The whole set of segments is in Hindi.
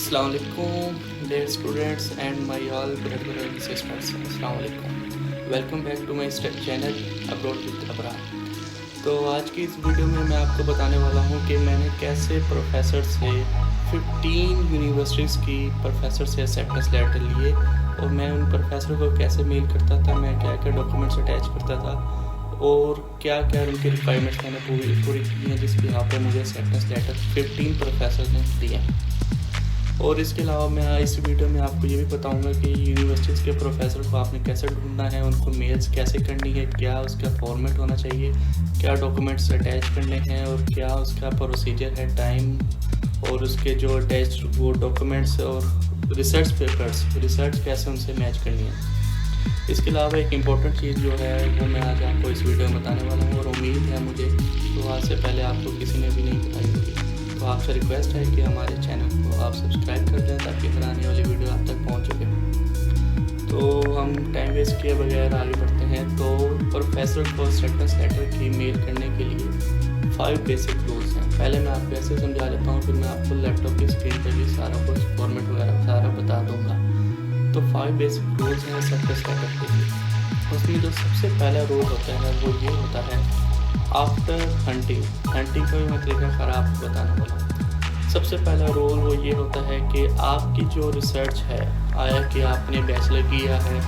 Assalamu alaikum, dear students and my all brothers and sisters. Assalamu alaikum. Welcome back to my channel Abroad with Abrar. तो आज की इस वीडियो में मैं आपको बताने वाला हूँ कि मैंने कैसे प्रोफेसर से 15 यूनिवर्सिटीज़ की प्रोफेसर से एक्सेप्टेंस लेटर लिए और मैं उन प्रोफेसर को कैसे मेल करता था, मैं क्या क्या डॉक्यूमेंट्स अटैच करता था और क्या क्या उनकी रिक्वायरमेंट्स मैंने पूरी की हैं जिसके यहाँ पर मुझे एक्सेप्टेंस लेटर 15 प्रोफेसर ने दिए। और इसके अलावा मैं इस वीडियो में आपको ये भी बताऊंगा कि यूनिवर्सिटीज़ के प्रोफेसर को आपने कैसे ढूंढना है, उनको मेल्स कैसे करनी है, क्या उसका फॉर्मेट होना चाहिए, क्या डॉक्यूमेंट्स अटैच करने हैं और क्या उसका प्रोसीजर है, टाइम और उसके जो अटैच वो डॉक्यूमेंट्स और रिसर्च कैसे उनसे मैच करनी है। इसके अलावा एक इम्पॉर्टेंट चीज़ जो है वो मैं आज आपको इस वीडियो में बताने वाला हूँ और उम्मीद है मुझे तो आज से पहले आपको किसी ने भी नहीं बताई होगी। तो आपसे रिक्वेस्ट है कि हमारे चैनल को आप सब्सक्राइब कर दें ताकि फिर आने वाली वीडियो आप तक पहुंच सके। तो हम टाइम वेस्ट किए बगैर आगे बढ़ते हैं। तो प्रोफेसर को एक्सेप्टेंस लेटर की मेल करने के लिए 5 बेसिक रूल्स हैं। पहले मैं आपको ऐसे समझा देता हूँ, फिर मैं आपको लैपटॉप की स्क्रीन पर भी सारा कुछ फॉर्मेट वगैरह सारा बता दूँगा। तो 5 बेसिक रूल्स हैं एक्सेप्टेंस लेटर के लिए। उसमें जो सबसे पहला रूल होता है वो ये होता है आफ्टर हंटिंग का भी मैं तरीका ख़राब बताने वाला हूँ। सबसे पहला रोल वो ये होता है कि आपकी जो रिसर्च है, आया कि आपने बैचलर किया है,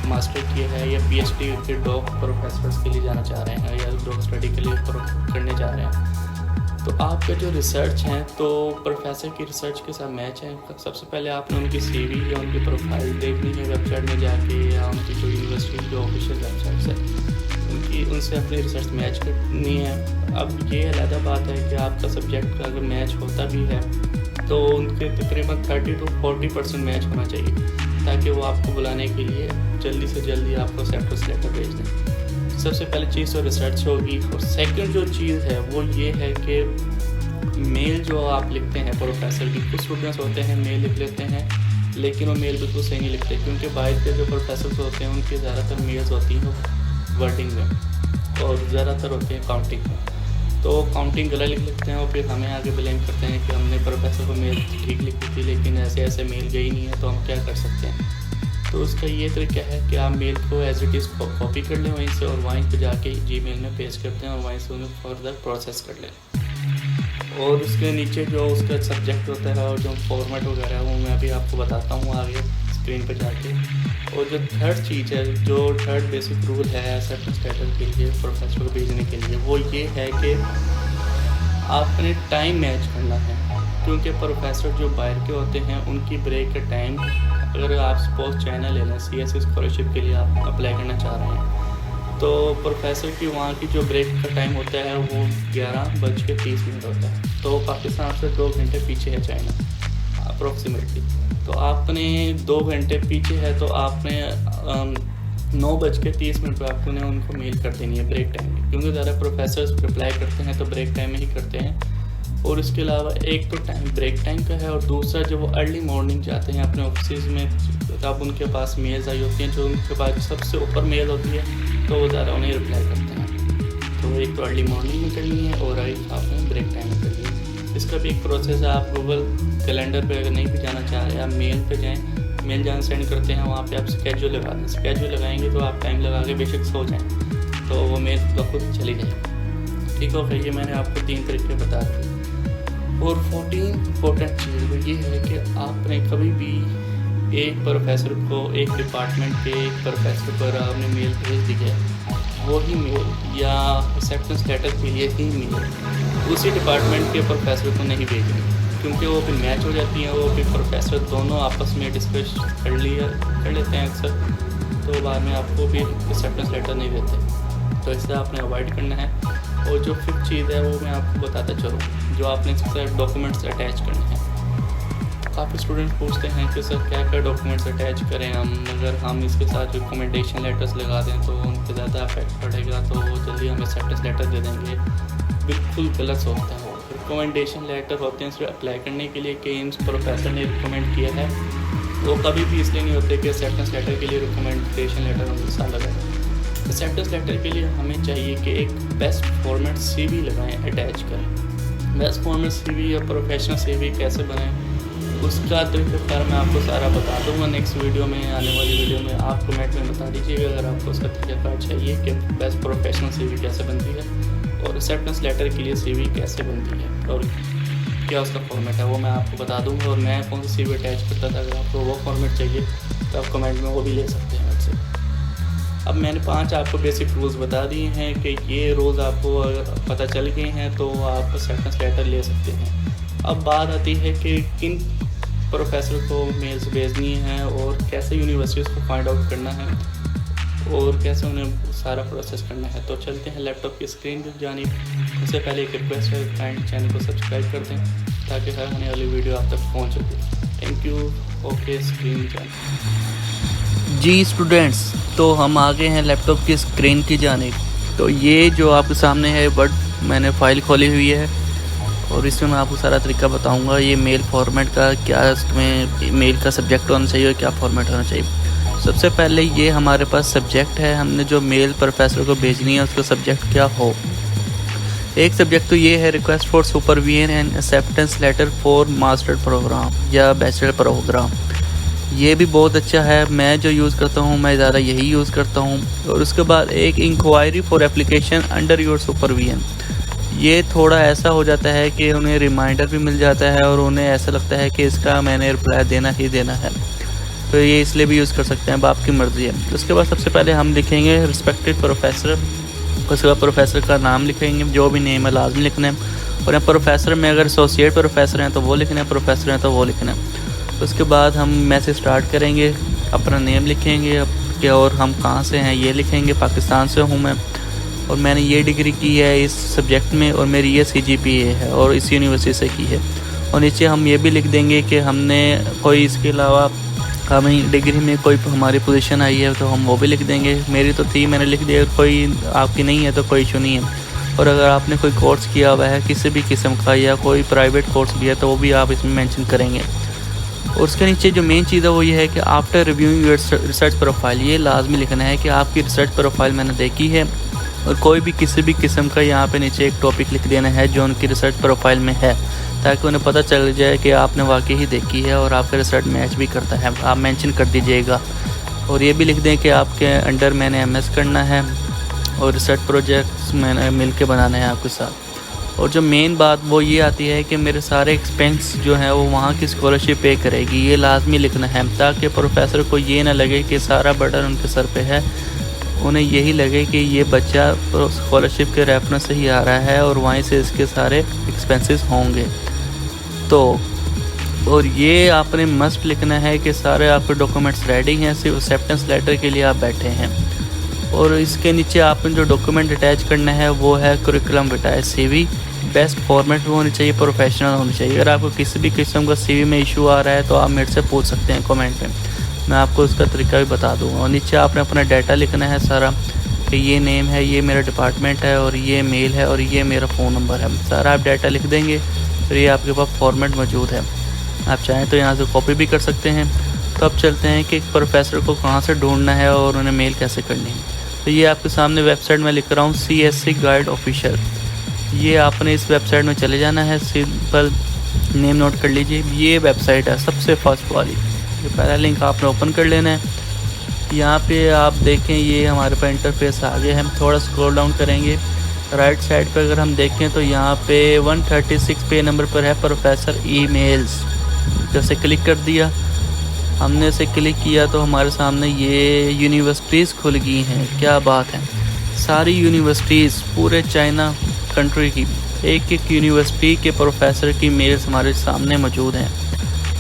मास्टर किया है या पीएचडी के डॉग प्रोफेसर्स के लिए जाना चाह रहे हैं या डॉग स्टडी के लिए करने जा रहे हैं, तो आपका जो रिसर्च है तो प्रोफेसर की रिसर्च के साथ मैच है। सबसे पहले आपने उनकी सीवी या उनकी प्रोफाइल देखनी है वेबसाइट में जाके या उनकी जो यूनिवर्सिटी जो ऑफिशियल वेबसाइट है उनसे अपनी रिसर्च मैच करनी है। अब ये अलग बात है कि आपका सब्जेक्ट का अगर मैच होता भी है तो उनके तकरीबन 30 to 40% मैच होना चाहिए ताकि वो आपको बुलाने के लिए जल्दी से जल्दी आपको एक्सेप्टेंस लेटर भेज दें। सबसे पहली चीज़ तो रिसर्च होगी। और सेकंड जो चीज़ है वो ये है कि मेल जो आप लिखते हैं प्रोफेसर की, कुछ स्टूडेंट्स होते हैं मेल लिख लेते हैं लेकिन वो मेल बिल्कुल सही नहीं लिखते, क्योंकि बाहर के जो प्रोफेसर होते हैं उनकी ज़्यादातर मेल्स होती हैं वर्डिंग में और ज़्यादातर होते हैं काउंटिंग में। तो काउंटिंग गलत लिख लेते हैं और फिर हमें आगे ब्लेम करते हैं कि हमने प्रोफेसर को मेल ठीक लिखी थी लेकिन ऐसे मेल गई नहीं है, तो हम क्या कर सकते हैं। तो उसका ये तरीका है कि आप मेल को एज इट इज़ कॉपी कर लें वहीं से और वहीं पर जाके जीमेल में पेस्ट करते हैं और वहीं से उन्हें फर्दर प्रोसेस कर लें। और उसके नीचे जो उसका सब्जेक्ट होता है और जो फॉर्मेट वगैरह है वो मैं अभी आपको बताता हूँ आगे स्क्रीन पर जाके। और जो थर्ड चीज़ है, जो थर्ड बेसिक रूल है एक्सेप्टेंस लेटर के लिए प्रोफेसर को भेजने के लिए, वो ये है कि आपने टाइम मैच करना है, क्योंकि प्रोफेसर जो बाहर के होते हैं उनकी ब्रेक का टाइम, अगर आप सपोज चाइना ले लें CSE स्कॉलरशिप के लिए आप अप्लाई करना चाह रहे हैं, तो प्रोफेसर की वहाँ की जो ब्रेक का टाइम होता है वो 11:30 होता है। तो पाकिस्तान से 2 घंटे पीछे है चाइना अप्रोक्सीमेटली। तो आपने 2 घंटे पीछे है तो आपने 9:30 पर आपने उनको मेल कर देनी है ब्रेक टाइम में, क्योंकि ज़्यादा प्रोफेसर्स रिप्लाई करते हैं तो ब्रेक टाइम में ही करते हैं। और इसके अलावा एक तो टाइम ब्रेक टाइम का है और दूसरा जब वो अर्ली मॉर्निंग जाते हैं अपने ऑफिस में, तब उनके पास मेल्स आई होती हैं, जो उनके पास सबसे ऊपर मेल होती है तो वो ज़्यादा उन्हें रिप्लाई करते हैं। तो एक तो अर्ली मॉर्निंग में करनी है और एक आपने ब्रेक टाइम में करनी है। इसका भी एक प्रोसेस है। आप गूगल कैलेंडर पे अगर नहीं भी जाना चाह रहे, आप मेल पे जाएं, मेल जहाँ सेंड करते हैं वहाँ पे आप स्केड्यूल लगा दें। स्केड्यूल लगाएंगे तो आप टाइम लगा के बेशक सो जाएं तो वो मेल खुद चली जाएगी। ठीक हो गई, ये मैंने आपको 3 तरीके बता दिए। और 14 इम्पोर्टेंट चीज़ वो ये है कि आपने कभी भी एक प्रोफेसर को, एक डिपार्टमेंट के एक प्रोफेसर पर आपने मेल भेज दी है, वही मेल या एक्सेप्टेंस लेटर के लिए ही मेल उसी डिपार्टमेंट के प्रोफेसर को नहीं भेजनी, क्योंकि वो फिर मैच हो जाती हैं। वो फिर प्रोफेसर दोनों आपस में डिस्कस कर लेते हैं अक्सर, तो बाद में आपको भी एक्सेप्टेंस लेटर नहीं देते। तो इससे आपने अवॉइड करना है। और जो 5th चीज़ है वो मैं आपको बताता चलूँ, जो आपने इसके साथ डॉक्यूमेंट्स अटैच करने हैं। काफ़ी स्टूडेंट पूछते हैं कि सर क्या क्या डॉक्यूमेंट्स अटैच करें हम, अगर हम इसके साथ रिकमेंडेशन लेटर्स लगा दें तो उन पर ज़्यादा इफेक्ट पड़ेगा, तो वो जल्दी हमें एक्सेप्टेंस लेटर दे देंगे। बिल्कुल गलत सोचता है वो। रिकमेंडेशन लेटर होते हैं सिर्फ अप्लाई करने के लिए कि इस प्रोफेसर ने रिकमेंड किया है, वो कभी भी इसलिए नहीं होते कि एक्सेप्टेंस लेटर के लिए रिकमेंडेशन लेटर हम साथ लगाएं। एक्सेप्टेंस लेटर के लिए हमें चाहिए कि एक बेस्ट फॉर्मेट CV लगाएं, अटैच करें। बेस्ट फॉर्मेट CV या प्रोफेशनल CV कैसे बनाएं उसका तरीक़ाकार मैं आपको सारा बता दूंगा नेक्स्ट वीडियो में, आने वाली वीडियो में। आप कमेंट में बता दीजिएगा अगर आपको उसका तरीक़ाकार चाहिए कि बेस्ट प्रोफेशनल CV कैसे बनती है और एक्सेप्टेंस लेटर के लिए CV कैसे बनती है और क्या उसका फॉर्मेट है, वो मैं आपको बता दूंगा। और मैं कौन सी CV अटैच करता था, अगर आपको वो फॉर्मेट चाहिए तो आप कमेंट में वो भी ले सकते हैं मुझसे। अब मैंने 5 आपको बेसिक रूल्स बता दिए हैं कि ये रोज़ आपको अगर पता चल गए हैं तो आप एक्सेप्टेंस लेटर ले सकते हैं। अब बात आती है कि किन प्रोफेसर को मेल्स भेजनी है और कैसे यूनिवर्सिटीज़ को फाइंड आउट करना है और कैसे उन्हें सारा प्रोसेस करना है। तो चलते हैं लैपटॉप की स्क्रीन की जानिब। उससे पहले एक रिक्वेस्ट है, काइंड चैनल को सब्सक्राइब कर दें ताकि हर आने वाली वीडियो आप तक पहुंच सके। Thank you. ओके, स्क्रीन जानिब। जी स्टूडेंट्स, तो हम आ गए हैं लैपटॉप की स्क्रीन की जानिब। तो ये जो आपके सामने है वर्ड मैंने फ़ाइल खोली हुई है और इसमें मैं आपको सारा तरीका बताऊंगा। ये मेल फॉर्मेट का क्या, इसमें मेल का सब्जेक्ट होना चाहिए और क्या फॉर्मेट होना चाहिए। सबसे पहले ये हमारे पास सब्जेक्ट है, हमने जो मेल प्रोफेसर को भेजनी है उसका सब्जेक्ट क्या हो। एक सब्जेक्ट तो ये है request for supervision and acceptance letter for master program या बैचलर प्रोग्राम। ये भी बहुत अच्छा है, मैं जो यूज़ करता हूँ मैं ज़्यादा यही यूज़ करता हूँ। और उसके बाद एक inquiry for application under your supervision. ये थोड़ा ऐसा हो जाता है कि उन्हें रिमाइंडर भी मिल जाता है और उन्हें ऐसा लगता है कि इसका मैंने रिप्लाई देना ही देना है, तो ये इसलिए भी यूज़ कर सकते हैं, अब आपकी मर्ज़ी है। उसके बाद सबसे पहले हम लिखेंगे रिस्पेक्टेड प्रोफेसर, उसके बाद प्रोफेसर का नाम लिखेंगे, जो भी नेम है लाजमी लिखना है। और प्रोफेसर में अगर एसोसिएट प्रोफेसर हैं तो वो लिखना है, प्रोफेसर हैं तो वो लिखना है। उसके बाद हम मैसेज स्टार्ट करेंगे, अपना नेम लिखेंगे कि और हम कहाँ से हैं ये लिखेंगे। पाकिस्तान से हूँ मैं और मैंने ये डिग्री की है इस सब्जेक्ट में और मेरी ये CGPA है और इस यूनिवर्सिटी से की है। और नीचे हम ये भी लिख देंगे कि हमने कोई इसके अलावा हमें डिग्री में कोई हमारी पोजीशन आई है तो हम वो भी लिख देंगे। मेरी तो थी, मैंने लिख दिया। कोई आपकी नहीं है तो कोई इशू नहीं है। और अगर आपने कोई कोर्स किया हुआ है किसी भी किस्म का या कोई प्राइवेट कोर्स भी है तो वो भी आप इसमें मेंशन करेंगे। और उसके नीचे जो मेन चीज़ है वो ये है कि after reviewing your research profile, ये लाजमी लिखना है कि आपकी रिसर्च प्रोफाइल मैंने देखी है। और कोई भी किसी भी किस्म का यहाँ पे नीचे एक टॉपिक लिख देना है जो उनकी रिसर्च प्रोफाइल में है, ताकि उन्हें पता चल जाए कि आपने वाकई ही देखी है और आपका रिसर्च मैच भी करता है, आप मेंशन कर दीजिएगा। और ये भी लिख दें कि आपके अंडर मैंने MS करना है और रिसर्च प्रोजेक्ट्स मैंने मिल के बनाना है आपके साथ। और जो मेन बात वो ये आती है कि मेरे सारे एक्सपेंस जो हैं वो वहाँ की स्कॉलरशिप पे करेगी, ये लाजमी लिखना है, ताकि प्रोफेसर को ये ना लगे कि सारा बर्डन उनके सर पे है। उन्हें यही लगे कि ये बच्चा स्कॉलरशिप के रेफरेंस से ही आ रहा है और वहीं से इसके सारे एक्सपेंसेस होंगे। तो और ये आपने मस्ट लिखना है कि सारे आपके डॉक्यूमेंट्स रेडी हैं, सिर्फ एक्सेप्टेंस लेटर के लिए आप बैठे हैं। और इसके नीचे आपने जो डॉक्यूमेंट अटैच करना है वो है करिकुलम विटाए CV। बेस्ट फॉर्मेट में होनी चाहिए, प्रोफेशनल होनी चाहिए। अगर आपको किसी भी किस्म का CV में इशू आ रहा है तो आप मेरे से पूछ सकते हैं कमेंट में, मैं आपको उसका तरीका भी बता दूंगा। और नीचे आपने अपना डाटा लिखना है सारा कि ये नेम है, ये मेरा डिपार्टमेंट है और ये मेल है और ये मेरा फ़ोन नंबर है। सारा आप डाटा लिख देंगे फिर ये आपके पास फॉर्मेट मौजूद है। आप चाहें तो यहाँ से कॉपी भी कर सकते हैं। तो अब चलते हैं कि प्रोफेसर को कहाँ से ढूंढना है और उन्हें मेल कैसे करनी है। तो ये आपके सामने वेबसाइट में लिख रहा हूँ CSC गाइड ऑफिशियल। ये आपने इस वेबसाइट में चले जाना है, सिंपल नेम नोट कर लीजिए। ये वेबसाइट है सबसे फर्स्ट वाली, ये पहला लिंक आपने ओपन कर लेना है। यहाँ पे आप देखें ये हमारे पास इंटरफेस आ गया है। हम थोड़ा स्क्रॉल डाउन करेंगे, राइट साइड पे अगर हम देखें तो यहाँ पे 136 पे नंबर पर है प्रोफेसर ईमेल्स। जैसे क्लिक कर दिया हमने, इसे क्लिक किया तो हमारे सामने ये यूनिवर्सिटीज़ खुल गई हैं। क्या बात है, सारी यूनिवर्सिटीज़ पूरे चाइना कंट्री की एक एक यूनिवर्सिटी के प्रोफेसर की मेल्स हमारे सामने मौजूद हैं।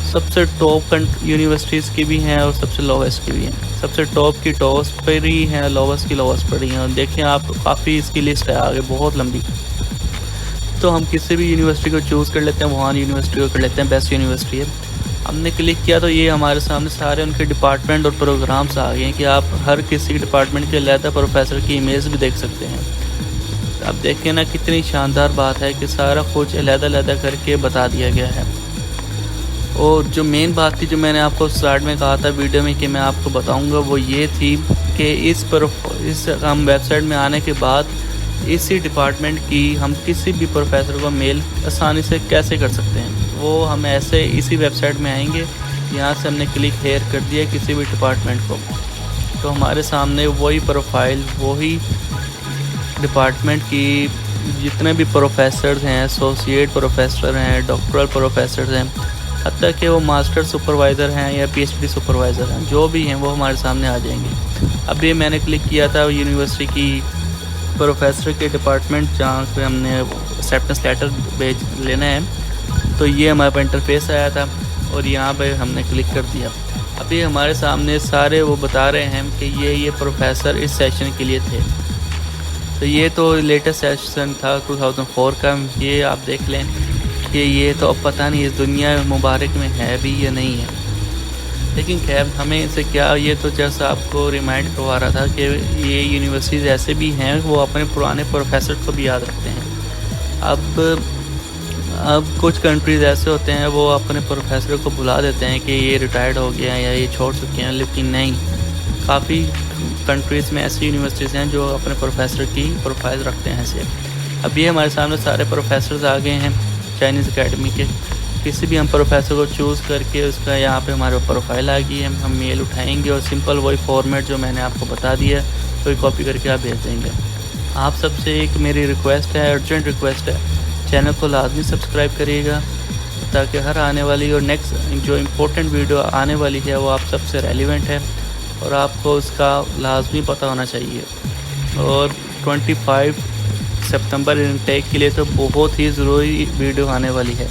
सबसे टॉप यूनिवर्सिटीज़ की भी हैं और सबसे लोवेस्ट की भी हैं। सबसे टॉप की टॉप पर ही हैं, लोवेस्ट की लोवेस्ट पर ही हैं। और देखें आप, काफ़ी इसकी लिस्ट है आगे बहुत लंबी। तो हम किसी भी यूनिवर्सिटी को चूज़ कर लेते हैं, वुहान यूनिवर्सिटी को कर लेते हैं, बेस्ट यूनिवर्सिटी है। हमने क्लिक किया तो ये हमारे सामने सारे उनके डिपार्टमेंट और प्रोग्राम्स आ गए हैं कि आप हर किसी डिपार्टमेंट के अलग प्रोफेसर की इमेज भी देख सकते हैं। अब देखिए ना कितनी शानदार बात है कि सारा कुछ अलग-अलग करके बता दिया गया है। और जो मेन बात थी जो मैंने आपको स्टार्ट में कहा था वीडियो में कि मैं आपको बताऊंगा, वो ये थी कि इस हम वेबसाइट में आने के बाद इसी डिपार्टमेंट की हम किसी भी प्रोफेसर को मेल आसानी से कैसे कर सकते हैं। वो हम ऐसे इसी वेबसाइट में आएंगे, यहाँ से हमने क्लिक हेयर कर दिया किसी भी डिपार्टमेंट को, तो हमारे सामने वही प्रोफाइल, वही डिपार्टमेंट की जितने भी प्रोफेसर्स हैं, एसोसिएट प्रोफेसर हैं, डॉक्टरल प्रोफेसर हैं, हत्ता कि वो मास्टर सुपरवाइज़र हैं या पीएचडी सुपरवाइज़र हैं, जो भी हैं वो हमारे सामने आ जाएंगे। अभी मैंने क्लिक किया था यूनिवर्सिटी की प्रोफेसर के डिपार्टमेंट जहाँ पे हमने एक्सेप्टेंस लेटर भेज लेना है, तो ये हमारे पास इंटरफेस आया था और यहाँ पे हमने क्लिक कर दिया। अभी हमारे सामने सारे वो बता रहे हैं कि ये प्रोफेसर इस सेशन के लिए थे। तो ये तो लेटेस्ट सेशन था 2004 का, ये आप देख लें कि ये तो अब पता नहीं इस दुनिया मुबारक में है भी या नहीं है। लेकिन खैर हमें इसे क्या, ये तो जैसा आपको रिमाइंड करवा रहा था कि ये यूनिवर्सिटीज़ ऐसे भी हैं वो अपने पुराने प्रोफेसर को भी याद रखते हैं। अब कुछ कंट्रीज़ ऐसे होते हैं वो अपने प्रोफेसर को भुला देते हैं कि ये रिटायर्ड हो गया है या ये छोड़ चुके हैं, लेकिन नहीं, काफ़ी कंट्रीज़ में ऐसी यूनिवर्सिटीज़ हैं जो अपने प्रोफेसर की प्रोफाइल रखते हैं ऐसे। अब ये हमारे सामने सारे प्रोफेसर्स आ गए हैं चाइनीज़ एकेडमी के। किसी भी हम प्रोफेसर को चूज़ करके उसका यहाँ पे हमारे प्रोफाइल आ गई है, हम मेल उठाएंगे और सिंपल वही फॉर्मेट जो मैंने आपको बता दिया वही कॉपी करके आप भेज देंगे। आप सबसे एक मेरी रिक्वेस्ट है, अर्जेंट रिक्वेस्ट है, चैनल को लाजमी सब्सक्राइब करिएगा ताकि हर आने वाली और नेक्स्ट जो इम्पोर्टेंट वीडियो आने वाली है वो आप सबसे रेलिवेंट है और आपको उसका लाजमी पता होना चाहिए। और 25 सितंबर इनटेक के लिए तो बहुत ही ज़रूरी वीडियो आने वाली है,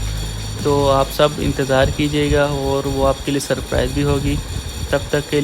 तो आप सब इंतज़ार कीजिएगा और वो आपके लिए सरप्राइज़ भी होगी। तब तक के